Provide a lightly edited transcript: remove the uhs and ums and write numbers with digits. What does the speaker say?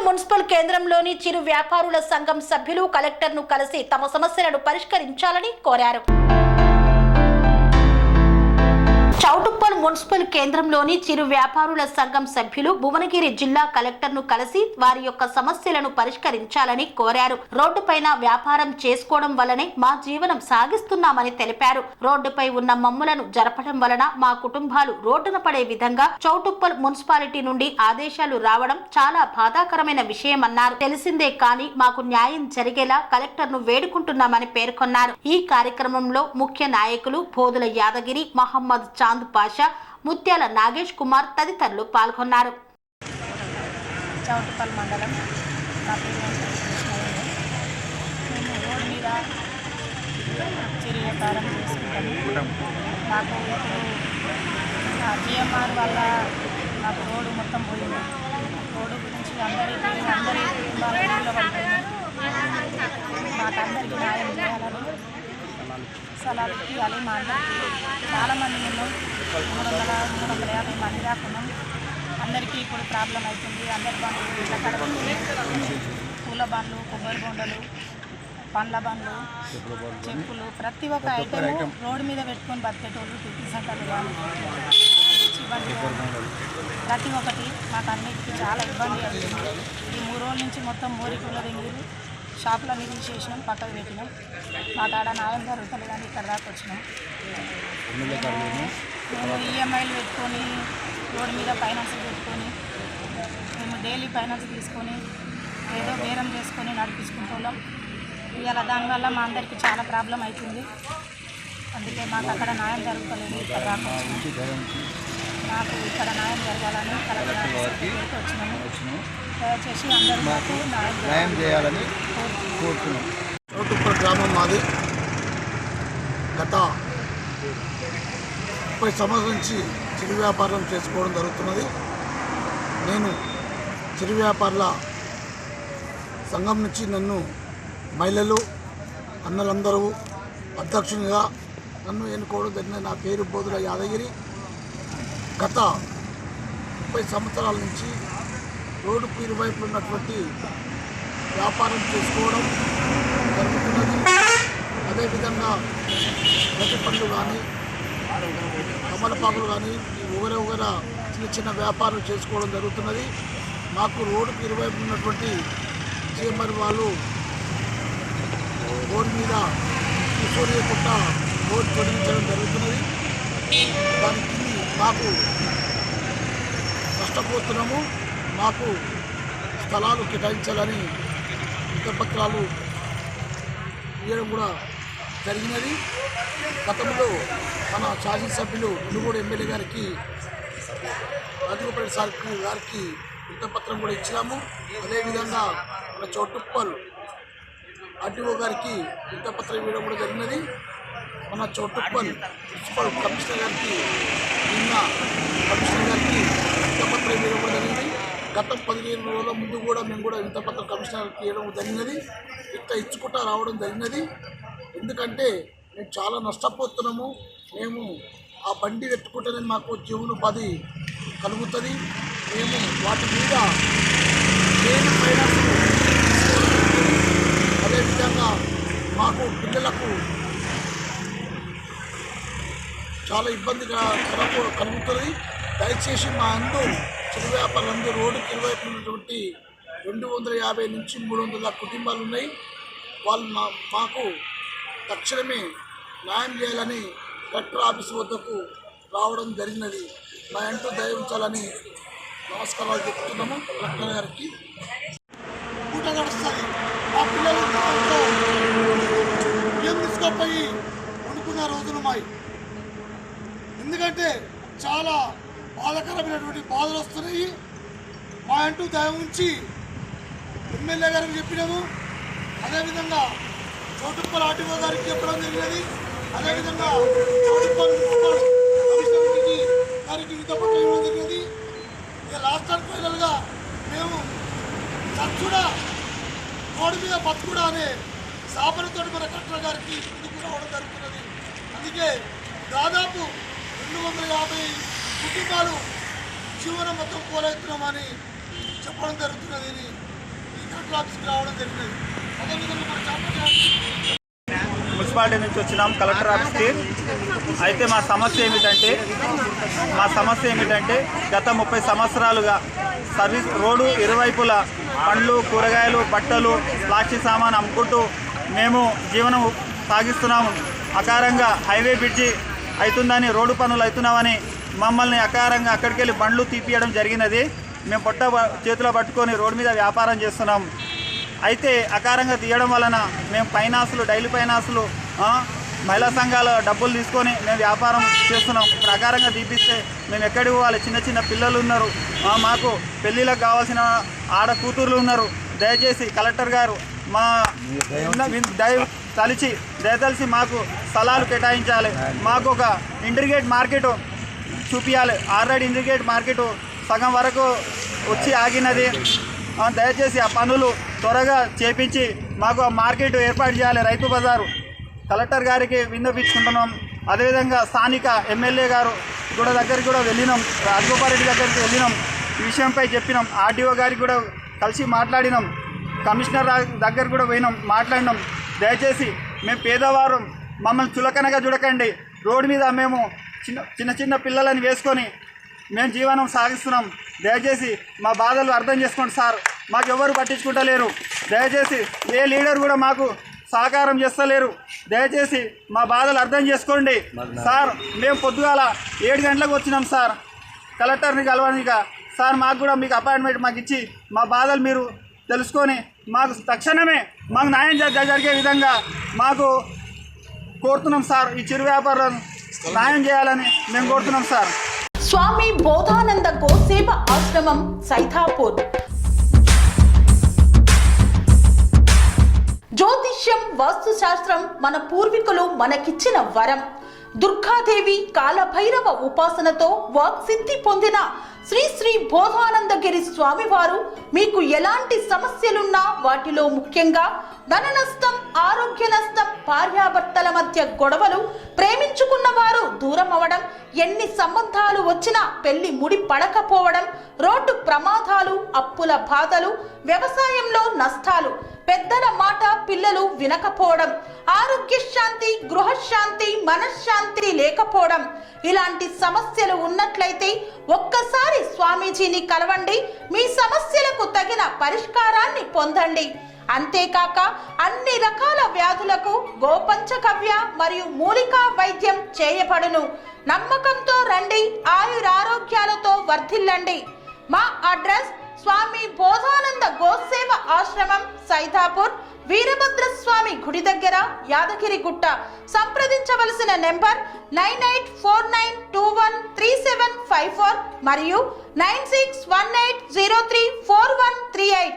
Municipal కేంద్రంలోని చిరు వ్యాపారుల సంఘం సభ్యులు కలెక్టర్ను కలిసి తమ సమస్యలను పరిష్కరించాలని కోరారు. చౌటుప్పల్ మున్సిపల్ కేంద్రంలోని చిరు వ్యాపారుల సంఘం సభ్యులు భువనగిరి జిల్లా కలెక్టర్ను కలిసి వారి యొక్క సమస్యలను పరిష్కరించాలని కోరారు. రోడ్డుపైన వ్యాపారం చేసుకోవడం వల్లనే మా జీవనం సాగిస్తున్నామని తెలిపారు. రోడ్డుపై ఉన్న మమ్ములను జరపడం వలన మా కుటుంబాలు రోడ్డున పడే విధంగా చౌటుప్పల్ మున్సిపాలిటీ నుండి ఆదేశాలు రావడం చాలా బాధాకరమైన విషయమన్నారు. తెలిసిందే కానీ మాకు న్యాయం జరిగేలా కలెక్టర్ను వేడుకుంటున్నామని పేర్కొన్నారు. ఈ కార్యక్రమంలో ముఖ్య నాయకులు బోదుల యాదగిరి, మహమ్మద్ చాంద్ పాషా, ముత్యాల నాగేష్ కుమార్ తదితరులు పాల్గొన్నారు. చౌటుప్పల్ మండలం రోడ్డు మీద చిరు వ్యాపారం చేసుకుంటాము. మాకు ఇప్పుడు జిఎంఆర్ వల్ల మాకు రోడ్డు మొత్తం పోయింది. రోడ్డు గురించి అందరి కుటుంబాలలో పడిపోయింది. మాకు అందరికీ న్యాయం చేయాలని స్థలాలు ఇవ్వాలి. మా అందరికీ చాలామంది ఉన్నాం, 300-350 మంది దాకా ఉన్నాం. అందరికీ ఇప్పుడు ప్రాబ్లం అవుతుంది. అందరి బండ్లు ఇట్లా కడగొచ్చి పూల బండ్లు, కొబ్బరి బొండలు, పండ్ల బండ్లు, చెప్పులు, ప్రతి ఒక్క ఐటెము రోడ్డు మీద పెట్టుకొని బతికేటోళ్ళు, టిఫిన్ సెంటర్లు కానీ ప్రతి ఒక్కటి మాకు అన్నిటికీ చాలా ఇబ్బంది అవుతుంది. ఈ 3 రోజుల నుంచి మొత్తం మోరికూల దింగిరు, షాపులన్నీ తీసేసినాం, పక్కకు పెట్టినాం. మా కాడ న్యాయం జరుగుతుంది కానీ ఇక్కడ దాకా వచ్చినాం. మేము ఈఎంఐలు పెట్టుకొని రోడ్డు మీద ఫైనాన్స్ పెట్టుకొని మేము డైలీ ఫైనాన్స్ తీసుకొని ఏదో బేరం చేసుకొని నడిపించుకుంటున్నాం. ఇవాళ దానివల్ల మా అందరికీ చాలా ప్రాబ్లం అవుతుంది. అందుకే మాకు అక్కడ న్యాయం జరుగుతలేదు. ఇక్కడ దాకా మాకు ఇక్కడ న్యాయం జరగాలని కలెక్టర్ వచ్చినాము. దయచేసి అందరూ మాకు న్యాయం చేయాలని కోరుతున్నాం. చౌటుప్పల్ గ్రామం మాది. గత 30 సంవత్సరాల నుంచి చిరు వ్యాపారం చేసుకోవడం జరుగుతున్నది. నేను చిరు వ్యాపారుల సంఘం నుంచి నన్ను మహిళలు అన్నలందరూ అధ్యక్షునిగా నన్ను ఎన్నుకోవడం జరిగిన. నా పేరు బోదుల యాదగిరి. గత 30 సంవత్సరాల నుంచి రోడ్డుకు ఇరువైపు ఉన్నటువంటి వ్యాపారం చేసుకోవడం జరుగుతున్నది. అదేవిధంగా ప్రతి పండ్లు కానీ, తమలపాకులు కానీ, ఊగర చిన్న చిన్న వ్యాపారం చేసుకోవడం జరుగుతున్నది. మాకు రోడ్డుకు ఇరువైపు ఉన్నటువంటి జిఎంఆర్ వాళ్ళు రోడ్డు మీద కూర్చోలేకుండా రోడ్డు తొలగించడం జరుగుతున్నది. దానికి మాకు నష్టపోతున్నాము. మాకు స్థలాలు కేటాయించాలని విజ్ఞపత్రాలు ఇవ్వడం కూడా జరిగినది. గతంలో మన శాసనసభ్యులు మునుగోడు ఎమ్మెల్యే గారికి, రాజగోపాల్ సార్ గారికి విజ్ఞపత్రం కూడా ఇచ్చినాము. అదేవిధంగా మన చౌటుప్పల్ ఆర్టీఓ గారికి విజ్ఞపత్రం ఇవ్వడం కూడా జరిగినది. మన చౌటుప్పల్ మున్సిపల్ కమిషనర్ గారికి, నిన్న కమిషనర్ గారికి విజ్ఞపత్రం ఇవ్వడం కూడా జరిగింది. గత 15 రోజుల ముందు కూడా మేము కూడా విజ్ఞపత్రం కమిషనర్కి ఇవ్వడం జరిగినది. ఇట్లా ఇచ్చుకుంటా రావడం జరిగినది. ఎందుకంటే మేము చాలా నష్టపోతున్నాము. మేము ఆ బండి పెట్టుకుంటేనే మాకు జీవనోపాధి కలుగుతుంది. మేము వాటి మీద ఫైనాన్స్ అదేవిధంగా మాకు పిల్లలకు చాలా ఇబ్బందిగా కలుగుతుంది. దయచేసి మా చిరు వ్యాపారులందరూ రోడ్డుకి ఇరువైపు ఉన్నటువంటి 250 నుంచి 300 కుటుంబాలు ఉన్నాయి. వాళ్ళు మాకు తక్షణమే న్యాయం చేయాలని కలెక్టర్ ఆఫీస్ వద్దకు రావడం జరిగినది. మా అంటూ దయ ఉంచాలని నమస్కారాలు చెప్తున్నాము కలెక్టర్ గారికి. పూట గడుస్తుంది. మా పిల్లలు ఏం తీసుకపోయి అనుకున్న రోజులు మాయి. ఎందుకంటే చాలా బాధాకరమైనటువంటి బాధలు వస్తున్నాయి. మా అంటూ దయ ఉంచి ఎమ్మెల్యే గారికి చెప్పినాము. అదేవిధంగా చౌటుప్పల్ ఆర్టీఓ గారికి చెప్పడం జరిగినది. అదేవిధంగా చౌటుప్పల్ మున్సిపల్ కమిషనర్కి గారికి విజ్ఞపత్రం ఇవ్వడం జరిగింది. ఇక లాస్ట్ అండ్ ఫైనల్గా మేము చచ్చుడా రోడ్డు మీద బతుకుడా అనే సాపనతో మన కలెక్టర్ గారికి ముందుకు రావడం జరుగుతున్నది. అందుకే దాదాపు 250 కుటుంబాలు జీవనం మొత్తం కోలవుతున్నామని చెప్పడం జరుగుతున్నది. ఈ కలెక్టర్ ఆఫీస్కి రావడం జరిగినది. అదేవిధంగా మన చాపల్లి మున్సిపాలిటీ నుంచి వచ్చినాం కలెక్టర్ ఆఫీస్కి. అయితే మా సమస్య ఏమిటంటే గత 30 సంవత్సరాలుగా సర్వీస్ రోడ్డు ఇరువైపులా పండ్లు, కూరగాయలు, బట్టలు, ప్లాస్టిక్ సామాన్ అమ్ముకుంటూ మేము జీవనం సాగిస్తున్నాము. అకారంగా హైవే బ్రిడ్జి అవుతుందని, రోడ్డు పనులు అవుతున్నామని మమ్మల్ని అకారంగా అక్కడికి వెళ్ళి బండ్లు తీపియడం జరిగినది. మేము పొట్ట చేతిలో పట్టుకొని రోడ్డు మీద వ్యాపారం చేస్తున్నాం. అయితే అకారంగా తీయడం వలన మేము ఫైనాన్సులు, డైలీ ఫైనాన్సులు, మహిళా సంఘాల డబ్బులు తీసుకొని మేము వ్యాపారం చేస్తున్నాం. ఇప్పుడు అకారంగా తీపిస్తే మేము ఎక్కడికి పోవాలి? చిన్న చిన్న పిల్లలు ఉన్నారు, మాకు పెళ్ళిళ్ళకు కావాల్సిన ఆడ కూతుర్లు ఉన్నారు. దయచేసి కలెక్టర్ గారు మా దయతలిసి మాకు స్థలాలు కేటాయించాలి. మాకు ఒక ఇంటిగ్రేట్ మార్కెట్ చూపించాలి. ఆల్రెడీ ఇంటిగ్రేట్ మార్కెట్ సగం వరకు వచ్చి ఆగినది. దయచేసి ఆ పనులు త్వరగా చేపించి మాకు ఆ మార్కెట్ ఏర్పాటు చేయాలి. రైతు బజారు కలెక్టర్ గారికి విన్నపించుకుంటున్నాం. అదేవిధంగా స్థానిక ఎమ్మెల్యే గారు దగ్గరికి కూడా వెళ్ళినాం, రాజగోపాల్రెడ్డి దగ్గరికి వెళ్ళినాం. ఈ విషయంపై చెప్పినాం. ఆర్డీఓ గారికి కూడా కలిసి మాట్లాడినాం. కమిషనర్ దగ్గర కూడా పోయినాం, మాట్లాడినాం. దయచేసి మేము పేదవారు, మమ్మల్ని చులకనగా చూడకండి. రోడ్డు మీద మేము చిన్న పిల్లలని వేసుకొని మేము జీవనం సాగిస్తున్నాం. దయచేసి మా బాధలు అర్థం చేసుకోండి సార్. మాకు ఎవరు పట్టించుకుంటలేరు. దయచేసి ఏ లీడర్ కూడా మాకు సహకారం చేస్తలేరు. దయచేసి మా బాధలు అర్థం చేసుకోండి సార్. మేము పొద్దుగాల 7 గంటలకు వచ్చినాం సార్ కలెక్టర్ని కలవనిగా. సార్ మాకు కూడా మీకు అపాయింట్మెంట్ మాకు ఇచ్చి మా బాధలు మీరు తెలుసుకొని మాకు తక్షణమే మాకు న్యాయం జరిగే విధంగా మాకు కోరుతున్నాం సార్. ఈ చిరు వ్యాపారం న్యాయం చేయాలని మేము కోరుతున్నాం సార్. స్వామి బోధానంద గోసేవ ఆశ్రమం సైథాపూర్. జ్యోతిష్యం, వాస్తుశాస్త్రం మన పూర్వీకులు మనకిచ్చిన వరం. దుర్గాదేవి, కాలభైరవ ఉపాసనతో వాక్సిద్ధి పొందిన శ్రీ బోధానందగిరి స్వామివారు మీకు ఎలాంటి సమస్యలున్నా, వాటిలో ముఖ్యంగా ధన నష్టం, ఆరోగ్య నష్టం, భార్యాభర్తల మధ్య గొడవలు, ప్రేమించుకున్న వారు దూరం అవడం, ఎన్ని సంబంధాలు వచ్చినా పెళ్లి ముడి పడకపోవడం, రోడ్డు ప్రమాదాలు, అప్పుల బాధలు, వ్యవసాయంలో నష్టాలు, పెద్దల మాట పిల్లలు వినకపోవడం, ఆరోగ్య శాంతి, గృహశాంతి, మనశ్శాంతి లేకపోవడం, ఇలాంటి సమస్యలు ఉన్నట్లయితే ఒక్కసారి స్వామీజీని కలవండి. మీ సమస్యలకు తగిన పరిష్కారాన్ని పొందండి. అంతేకాక అన్ని రకాల వ్యాధులకు గోపంచకవ్య మరియు మూలికా వైద్యం చేయబడును. నమ్మకంతో రండి, ఆయురారోగ్యాలతో వర్ధిల్లండి. మా అడ్రస్ స్వామి బోధానంద గోసేవ ఆశ్రమం సైథాపూర్, వీరభద్రస్వామి గుడి దగ్గర, యాదగిరిగుట్ట. సంప్రదించవలసిన నెంబర్ 9849213754 మరియు 9618034138.